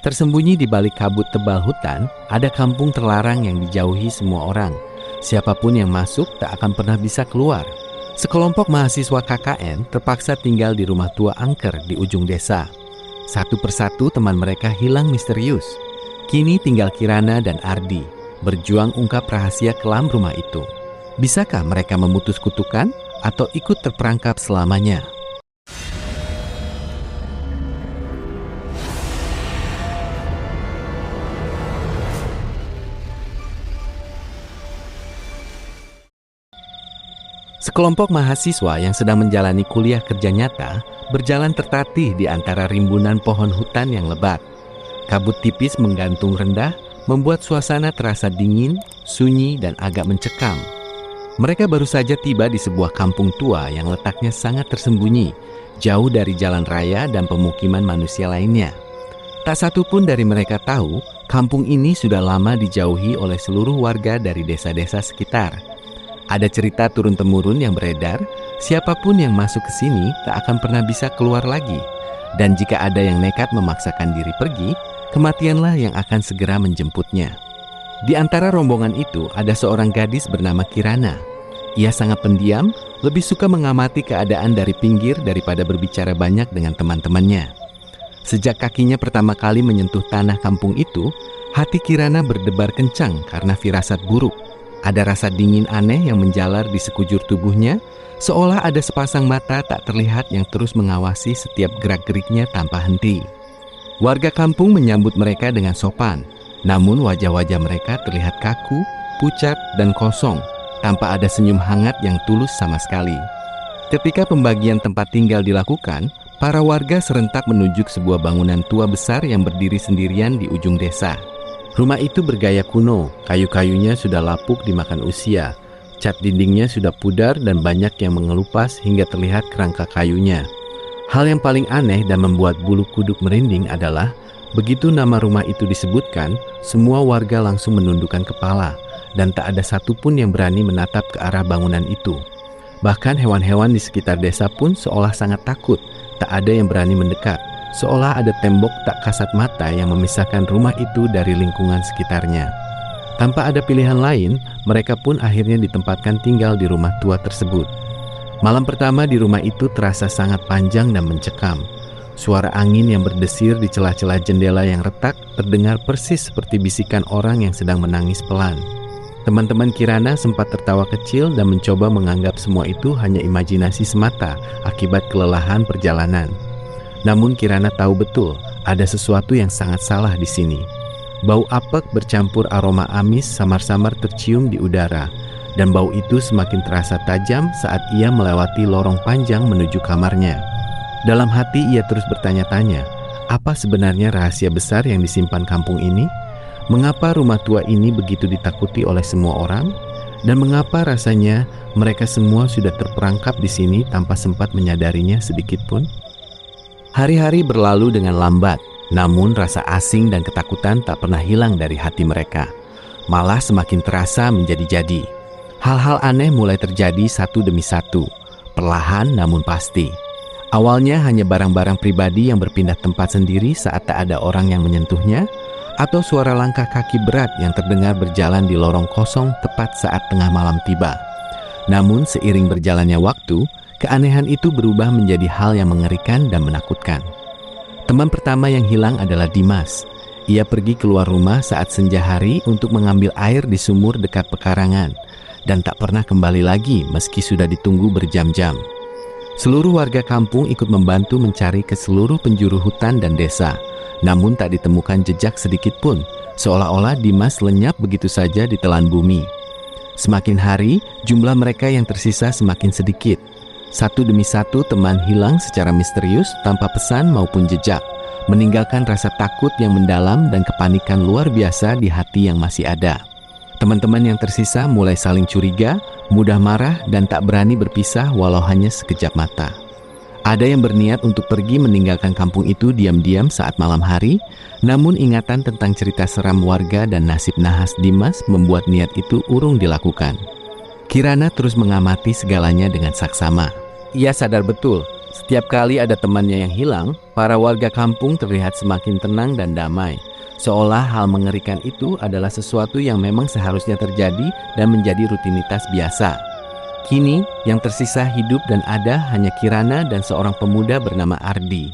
Tersembunyi di balik kabut tebal hutan, ada kampung terlarang yang dijauhi semua orang. Siapapun yang masuk tak akan pernah bisa keluar. Sekelompok mahasiswa KKN terpaksa tinggal di rumah tua angker di ujung desa. Satu persatu teman mereka hilang misterius. Kini tinggal Kirana dan Ardi, berjuang ungkap rahasia kelam rumah itu. Bisakah mereka memutus kutukan atau ikut terperangkap selamanya? Sekelompok mahasiswa yang sedang menjalani kuliah kerja nyata berjalan tertatih di antara rimbunan pohon hutan yang lebat. Kabut tipis menggantung rendah, membuat suasana terasa dingin, sunyi, dan agak mencekam. Mereka baru saja tiba di sebuah kampung tua yang letaknya sangat tersembunyi, jauh dari jalan raya dan pemukiman manusia lainnya. Tak satu pun dari mereka tahu, kampung ini sudah lama dijauhi oleh seluruh warga dari desa-desa sekitar. Ada cerita turun-temurun yang beredar, siapapun yang masuk ke sini tak akan pernah bisa keluar lagi. Dan jika ada yang nekat memaksakan diri pergi, kematianlah yang akan segera menjemputnya. Di antara rombongan itu ada seorang gadis bernama Kirana. Ia sangat pendiam, lebih suka mengamati keadaan dari pinggir daripada berbicara banyak dengan teman-temannya. Sejak kakinya pertama kali menyentuh tanah kampung itu, hati Kirana berdebar kencang karena firasat buruk. Ada rasa dingin aneh yang menjalar di sekujur tubuhnya, seolah ada sepasang mata tak terlihat yang terus mengawasi setiap gerak-geriknya tanpa henti. Warga kampung menyambut mereka dengan sopan, namun wajah-wajah mereka terlihat kaku, pucat, dan kosong, tanpa ada senyum hangat yang tulus sama sekali. Ketika pembagian tempat tinggal dilakukan, para warga serentak menuju sebuah bangunan tua besar yang berdiri sendirian di ujung desa. Rumah itu bergaya kuno, kayu-kayunya sudah lapuk dimakan usia, cat dindingnya sudah pudar dan banyak yang mengelupas hingga terlihat kerangka kayunya. Hal yang paling aneh dan membuat bulu kuduk merinding adalah, begitu nama rumah itu disebutkan, semua warga langsung menundukkan kepala, dan tak ada satupun yang berani menatap ke arah bangunan itu. Bahkan hewan-hewan di sekitar desa pun seolah sangat takut, tak ada yang berani mendekat. Seolah ada tembok tak kasat mata yang memisahkan rumah itu dari lingkungan sekitarnya. Tanpa ada pilihan lain, mereka pun akhirnya ditempatkan tinggal di rumah tua tersebut. Malam pertama di rumah itu terasa sangat panjang dan mencekam. Suara angin yang berdesir di celah-celah jendela yang retak terdengar persis seperti bisikan orang yang sedang menangis pelan. Teman-teman Kirana sempat tertawa kecil dan mencoba menganggap semua itu hanya imajinasi semata akibat kelelahan perjalanan. Namun Kirana tahu betul ada sesuatu yang sangat salah di sini. Bau apek bercampur aroma amis samar-samar tercium di udara, dan bau itu semakin terasa tajam saat ia melewati lorong panjang menuju kamarnya. Dalam hati ia terus bertanya-tanya, apa sebenarnya rahasia besar yang disimpan kampung ini? Mengapa rumah tua ini begitu ditakuti oleh semua orang? Dan mengapa rasanya mereka semua sudah terperangkap di sini tanpa sempat menyadarinya sedikit pun? Hari-hari berlalu dengan lambat, namun rasa asing dan ketakutan tak pernah hilang dari hati mereka. Malah semakin terasa menjadi-jadi. Hal-hal aneh mulai terjadi satu demi satu, perlahan namun pasti. Awalnya hanya barang-barang pribadi yang berpindah tempat sendiri saat tak ada orang yang menyentuhnya, atau suara langkah kaki berat yang terdengar berjalan di lorong kosong tepat saat tengah malam tiba. Namun seiring berjalannya waktu, keanehan itu berubah menjadi hal yang mengerikan dan menakutkan. Teman pertama yang hilang adalah Dimas. Ia pergi keluar rumah saat senja hari untuk mengambil air di sumur dekat pekarangan, dan tak pernah kembali lagi meski sudah ditunggu berjam-jam. Seluruh warga kampung ikut membantu mencari ke seluruh penjuru hutan dan desa, namun tak ditemukan jejak sedikit pun, seolah-olah Dimas lenyap begitu saja di telan bumi. Semakin hari, jumlah mereka yang tersisa semakin sedikit. Satu demi satu teman hilang secara misterius tanpa pesan maupun jejak, meninggalkan rasa takut yang mendalam dan kepanikan luar biasa di hati yang masih ada. Teman-teman yang tersisa mulai saling curiga, mudah marah, dan tak berani berpisah walau hanya sekejap mata. Ada yang berniat untuk pergi meninggalkan kampung itu diam-diam saat malam hari, namun ingatan tentang cerita seram warga dan nasib nahas Dimas membuat niat itu urung dilakukan. Kirana terus mengamati segalanya dengan saksama. Ia sadar betul Setiap kali ada temannya yang hilang, para warga kampung terlihat semakin tenang dan damai. Seolah hal mengerikan itu adalah sesuatu yang memang seharusnya terjadi dan menjadi rutinitas biasa. Kini, yang tersisa hidup dan ada hanya Kirana dan seorang pemuda bernama Ardi.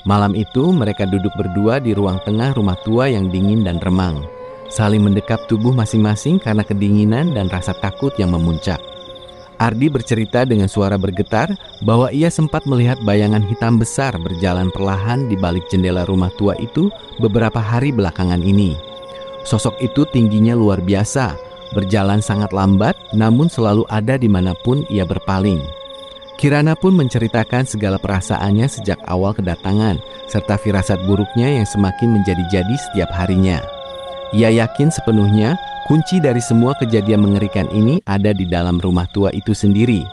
Malam itu, mereka duduk berdua di ruang tengah rumah tua yang dingin dan remang, saling mendekap tubuh masing-masing karena kedinginan dan rasa takut yang memuncak. Ardi bercerita dengan suara bergetar bahwa ia sempat melihat bayangan hitam besar berjalan perlahan di balik jendela rumah tua itu beberapa hari belakangan ini. Sosok itu tingginya luar biasa, berjalan sangat lambat, namun selalu ada dimanapun ia berpaling. Kirana pun menceritakan segala perasaannya sejak awal kedatangan, serta firasat buruknya yang semakin menjadi-jadi setiap harinya. Ia yakin sepenuhnya kunci dari semua kejadian mengerikan ini ada di dalam rumah tua itu sendiri.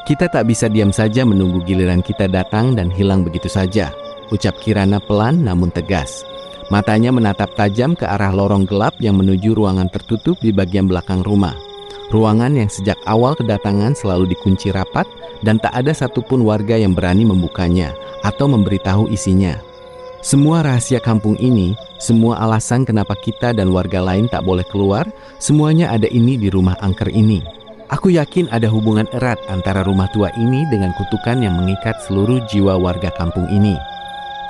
Kita tak bisa diam saja menunggu giliran kita datang dan hilang begitu saja, ucap Kirana pelan namun tegas. Matanya menatap tajam ke arah lorong gelap yang menuju ruangan tertutup di bagian belakang rumah. Ruangan yang sejak awal kedatangan selalu dikunci rapat dan tak ada satupun warga yang berani membukanya atau memberitahu isinya. Semua rahasia kampung ini, semua alasan kenapa kita dan warga lain tak boleh keluar, semuanya ada ini di rumah angker ini. Aku yakin ada hubungan erat antara rumah tua ini dengan kutukan yang mengikat seluruh jiwa warga kampung ini.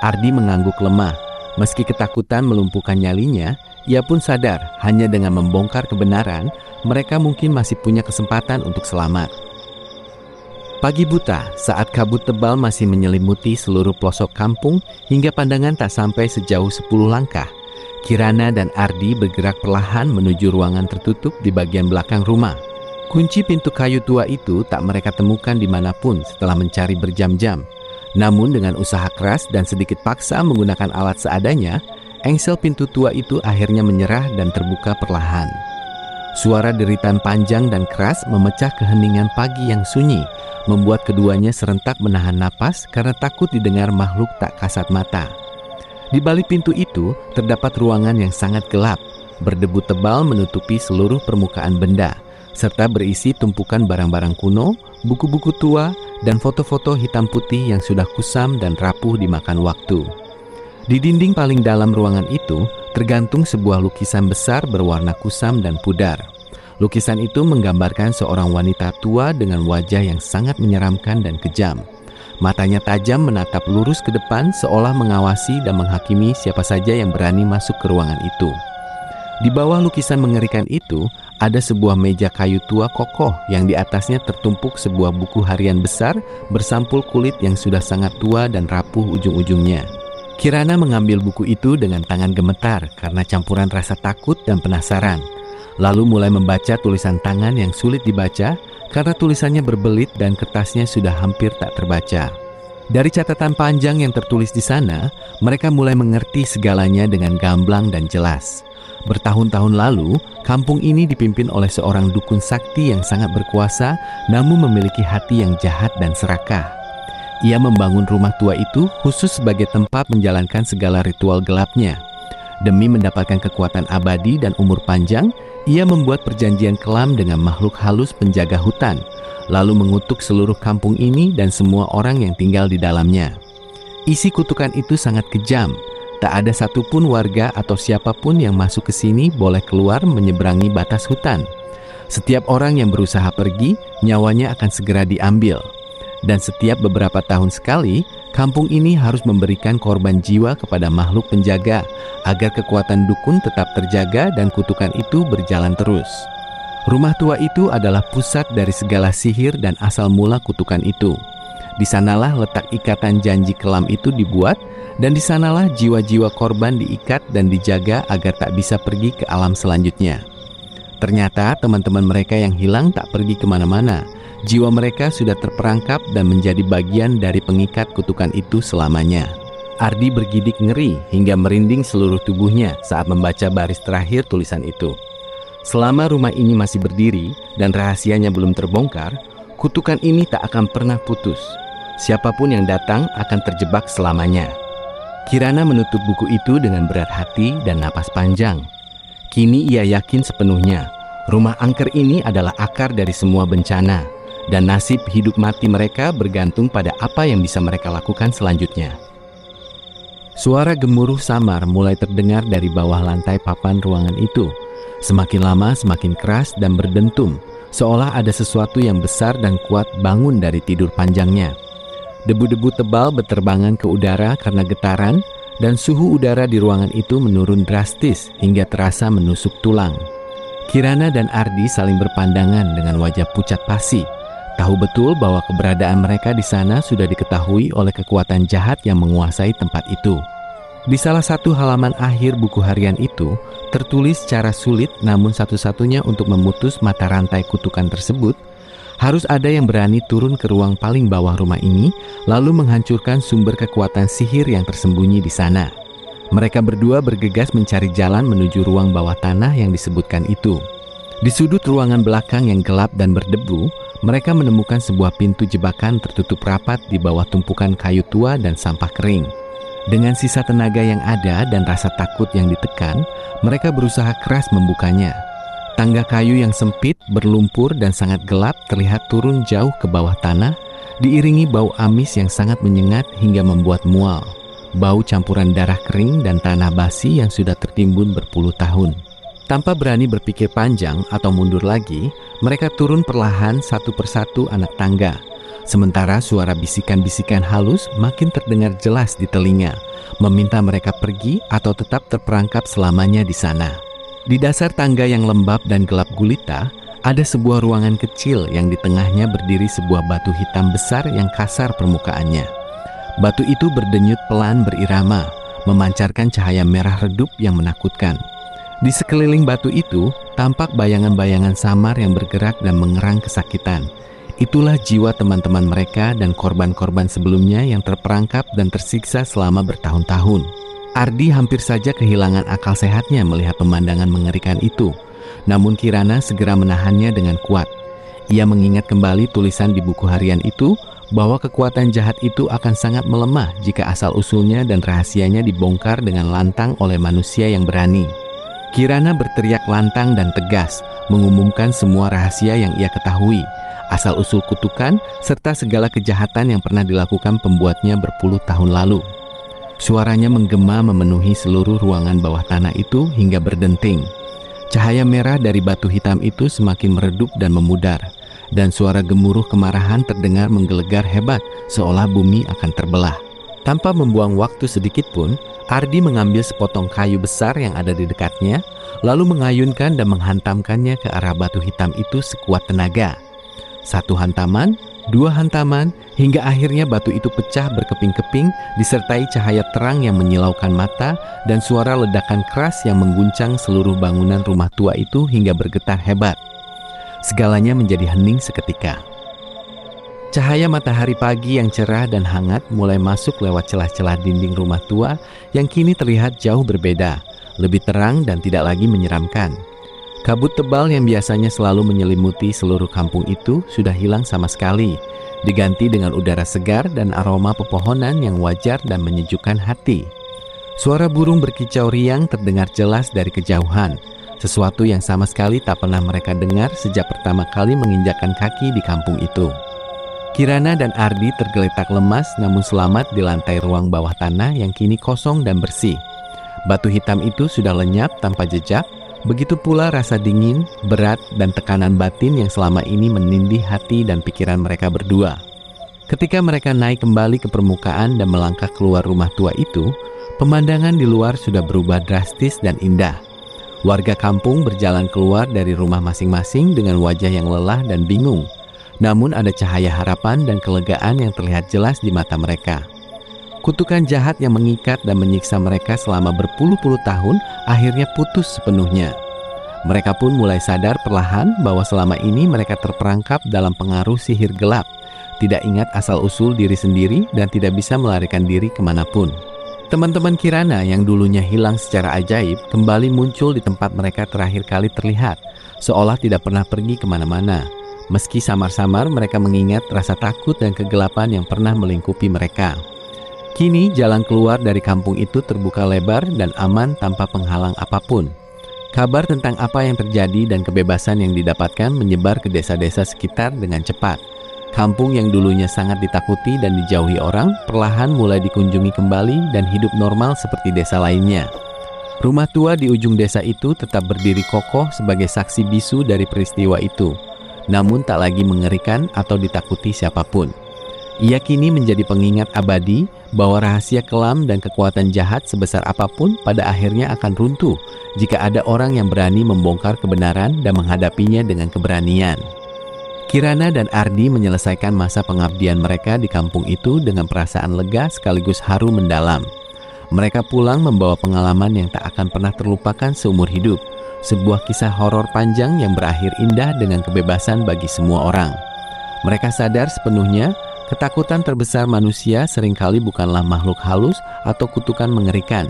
Ardi mengangguk lemah. Meski ketakutan melumpuhkan nyalinya, ia pun sadar hanya dengan membongkar kebenaran, mereka mungkin masih punya kesempatan untuk selamat. Pagi buta, saat kabut tebal masih menyelimuti seluruh pelosok kampung hingga pandangan tak sampai sejauh 10 langkah, Kirana dan Ardi bergerak perlahan menuju ruangan tertutup di bagian belakang rumah. Kunci pintu kayu tua itu tak mereka temukan dimanapun setelah mencari berjam-jam. Namun dengan usaha keras dan sedikit paksa menggunakan alat seadanya, engsel pintu tua itu akhirnya menyerah dan terbuka perlahan. Suara deritan panjang dan keras memecah keheningan pagi yang sunyi, membuat keduanya serentak menahan napas karena takut didengar makhluk tak kasat mata. Di balik pintu itu terdapat ruangan yang sangat gelap, berdebu tebal menutupi seluruh permukaan benda, serta berisi tumpukan barang-barang kuno, buku-buku tua, dan foto-foto hitam putih yang sudah kusam dan rapuh dimakan waktu. Di dinding paling dalam ruangan itu tergantung sebuah lukisan besar berwarna kusam dan pudar. Lukisan itu menggambarkan seorang wanita tua dengan wajah yang sangat menyeramkan dan kejam. Matanya tajam menatap lurus ke depan seolah mengawasi dan menghakimi siapa saja yang berani masuk ke ruangan itu. Di bawah lukisan mengerikan itu ada sebuah meja kayu tua kokoh yang di atasnya tertumpuk sebuah buku harian besar bersampul kulit yang sudah sangat tua dan rapuh ujung-ujungnya. Kirana mengambil buku itu dengan tangan gemetar karena campuran rasa takut dan penasaran. Lalu mulai membaca tulisan tangan yang sulit dibaca karena tulisannya berbelit dan kertasnya sudah hampir tak terbaca. Dari catatan panjang yang tertulis di sana, mereka mulai mengerti segalanya dengan gamblang dan jelas. Bertahun-tahun lalu, kampung ini dipimpin oleh seorang dukun sakti yang sangat berkuasa namun memiliki hati yang jahat dan serakah. Ia membangun rumah tua itu khusus sebagai tempat menjalankan segala ritual gelapnya. Demi mendapatkan kekuatan abadi dan umur panjang, ia membuat perjanjian kelam dengan makhluk halus penjaga hutan, lalu mengutuk seluruh kampung ini dan semua orang yang tinggal di dalamnya. Isi kutukan itu sangat kejam. Tak ada satupun warga atau siapapun yang masuk ke sini boleh keluar menyeberangi batas hutan. Setiap orang yang berusaha pergi, nyawanya akan segera diambil. Dan setiap beberapa tahun sekali, kampung ini harus memberikan korban jiwa kepada makhluk penjaga agar kekuatan dukun tetap terjaga dan kutukan itu berjalan terus. Rumah tua itu adalah pusat dari segala sihir dan asal mula kutukan itu. Di sanalah letak ikatan janji kelam itu dibuat, dan di sanalah jiwa-jiwa korban diikat dan dijaga agar tak bisa pergi ke alam selanjutnya. Ternyata teman-teman mereka yang hilang tak pergi kemana-mana. Jiwa mereka sudah terperangkap dan menjadi bagian dari pengikat kutukan itu selamanya. Ardi bergidik ngeri hingga merinding seluruh tubuhnya saat membaca baris terakhir tulisan itu. Selama rumah ini masih berdiri dan rahasianya belum terbongkar, kutukan ini tak akan pernah putus. Siapapun yang datang akan terjebak selamanya. Kirana menutup buku itu dengan berat hati dan napas panjang. Kini ia yakin sepenuhnya, rumah angker ini adalah akar dari semua bencana. dan nasib hidup mati mereka bergantung pada apa yang bisa mereka lakukan selanjutnya. Suara gemuruh samar mulai terdengar dari bawah lantai papan ruangan itu. Semakin lama semakin keras dan berdentum, seolah ada sesuatu yang besar dan kuat bangun dari tidur panjangnya. Debu-debu tebal berterbangan ke udara karena getaran, dan suhu udara di ruangan itu menurun drastis hingga terasa menusuk tulang. Kirana dan Ardi saling berpandangan dengan wajah pucat pasi. Tahu betul bahwa keberadaan mereka di sana sudah diketahui oleh kekuatan jahat yang menguasai tempat itu. Di salah satu halaman akhir buku harian itu, tertulis secara sulit namun satu-satunya untuk memutus mata rantai kutukan tersebut, harus ada yang berani turun ke ruang paling bawah rumah ini, lalu menghancurkan sumber kekuatan sihir yang tersembunyi di sana. Mereka berdua bergegas mencari jalan menuju ruang bawah tanah yang disebutkan itu. Di sudut ruangan belakang yang gelap dan berdebu, mereka menemukan sebuah pintu jebakan tertutup rapat di bawah tumpukan kayu tua dan sampah kering. Dengan sisa tenaga yang ada dan rasa takut yang ditekan, mereka berusaha keras membukanya. Tangga kayu yang sempit, berlumpur dan sangat gelap terlihat turun jauh ke bawah tanah, diiringi bau amis yang sangat menyengat hingga membuat mual. Bau campuran darah kering dan tanah basi yang sudah tertimbun berpuluh tahun. Tanpa berani berpikir panjang atau mundur lagi, mereka turun perlahan satu persatu anak tangga. Sementara suara bisikan-bisikan halus makin terdengar jelas di telinga, meminta mereka pergi atau tetap terperangkap selamanya di sana. Di dasar tangga yang lembab dan gelap gulita, ada sebuah ruangan kecil yang di tengahnya berdiri sebuah batu hitam besar yang kasar permukaannya. Batu itu berdenyut pelan berirama, memancarkan cahaya merah redup yang menakutkan. Di sekeliling batu itu, tampak bayangan-bayangan samar yang bergerak dan mengerang kesakitan. Itulah jiwa teman-teman mereka dan korban-korban sebelumnya yang terperangkap dan tersiksa selama bertahun-tahun. Ardi hampir saja kehilangan akal sehatnya melihat pemandangan mengerikan itu. Namun Kirana segera menahannya dengan kuat. Ia mengingat kembali tulisan di buku harian itu bahwa kekuatan jahat itu akan sangat melemah jika asal-usulnya dan rahasianya dibongkar dengan lantang oleh manusia yang berani. Kirana berteriak lantang dan tegas, mengumumkan semua rahasia yang ia ketahui, asal-usul kutukan, serta segala kejahatan yang pernah dilakukan pembuatnya berpuluh tahun lalu. Suaranya menggema memenuhi seluruh ruangan bawah tanah itu hingga berdenting. Cahaya merah dari batu hitam itu semakin meredup dan memudar, dan suara gemuruh kemarahan terdengar menggelegar hebat, seolah bumi akan terbelah. Tanpa membuang waktu sedikit pun, Ardi mengambil sepotong kayu besar yang ada di dekatnya, lalu mengayunkan dan menghantamkannya ke arah batu hitam itu sekuat tenaga. Satu hantaman, dua hantaman, hingga akhirnya batu itu pecah berkeping-keping disertai cahaya terang yang menyilaukan mata dan suara ledakan keras yang mengguncang seluruh bangunan rumah tua itu hingga bergetar hebat. Segalanya menjadi hening seketika. Cahaya matahari pagi yang cerah dan hangat mulai masuk lewat celah-celah dinding rumah tua yang kini terlihat jauh berbeda, lebih terang dan tidak lagi menyeramkan. Kabut tebal yang biasanya selalu menyelimuti seluruh kampung itu sudah hilang sama sekali, diganti dengan udara segar dan aroma pepohonan yang wajar dan menyejukkan hati. Suara burung berkicau riang terdengar jelas dari kejauhan, sesuatu yang sama sekali tak pernah mereka dengar sejak pertama kali menginjakkan kaki di kampung itu. Kirana dan Ardi tergeletak lemas namun selamat di lantai ruang bawah tanah yang kini kosong dan bersih. Batu hitam itu sudah lenyap tanpa jejak. Begitu pula rasa dingin, berat, dan tekanan batin yang selama ini menindih hati dan pikiran mereka berdua. Ketika mereka naik kembali ke permukaan dan melangkah keluar rumah tua itu, pemandangan di luar sudah berubah drastis dan indah. Warga kampung berjalan keluar dari rumah masing-masing dengan wajah yang lelah dan bingung. Namun ada cahaya harapan dan kelegaan yang terlihat jelas di mata mereka. Kutukan jahat yang mengikat dan menyiksa mereka selama berpuluh-puluh tahun akhirnya putus sepenuhnya. Mereka pun mulai sadar perlahan bahwa selama ini mereka terperangkap dalam pengaruh sihir gelap, tidak ingat asal-usul diri sendiri dan tidak bisa melarikan diri kemanapun. Teman-teman Kirana yang dulunya hilang secara ajaib kembali muncul di tempat mereka terakhir kali terlihat, seolah tidak pernah pergi kemana-mana. Meski samar-samar mereka mengingat rasa takut dan kegelapan yang pernah melingkupi mereka. Kini jalan keluar dari kampung itu terbuka lebar dan aman tanpa penghalang apapun. Kabar tentang apa yang terjadi dan kebebasan yang didapatkan menyebar ke desa-desa sekitar dengan cepat. Kampung yang dulunya sangat ditakuti dan dijauhi orang, perlahan mulai dikunjungi kembali dan hidup normal seperti desa lainnya. Rumah tua di ujung desa itu tetap berdiri kokoh sebagai saksi bisu dari peristiwa itu, namun tak lagi mengerikan atau ditakuti siapapun. Ia kini menjadi pengingat abadi bahwa rahasia kelam dan kekuatan jahat sebesar apapun pada akhirnya akan runtuh jika ada orang yang berani membongkar kebenaran dan menghadapinya dengan keberanian. Kirana dan Ardi menyelesaikan masa pengabdian mereka di kampung itu dengan perasaan lega sekaligus haru mendalam. Mereka pulang membawa pengalaman yang tak akan pernah terlupakan seumur hidup, sebuah kisah horor panjang yang berakhir indah dengan kebebasan bagi semua orang. Mereka sadar sepenuhnya, ketakutan terbesar manusia seringkali bukanlah makhluk halus atau kutukan mengerikan,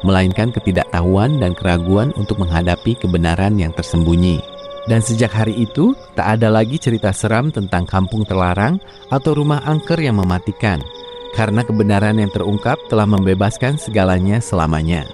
melainkan ketidaktahuan dan keraguan untuk menghadapi kebenaran yang tersembunyi. Dan sejak hari itu, tak ada lagi cerita seram tentang kampung terlarang atau rumah angker yang mematikan, karena kebenaran yang terungkap telah membebaskan segalanya selamanya.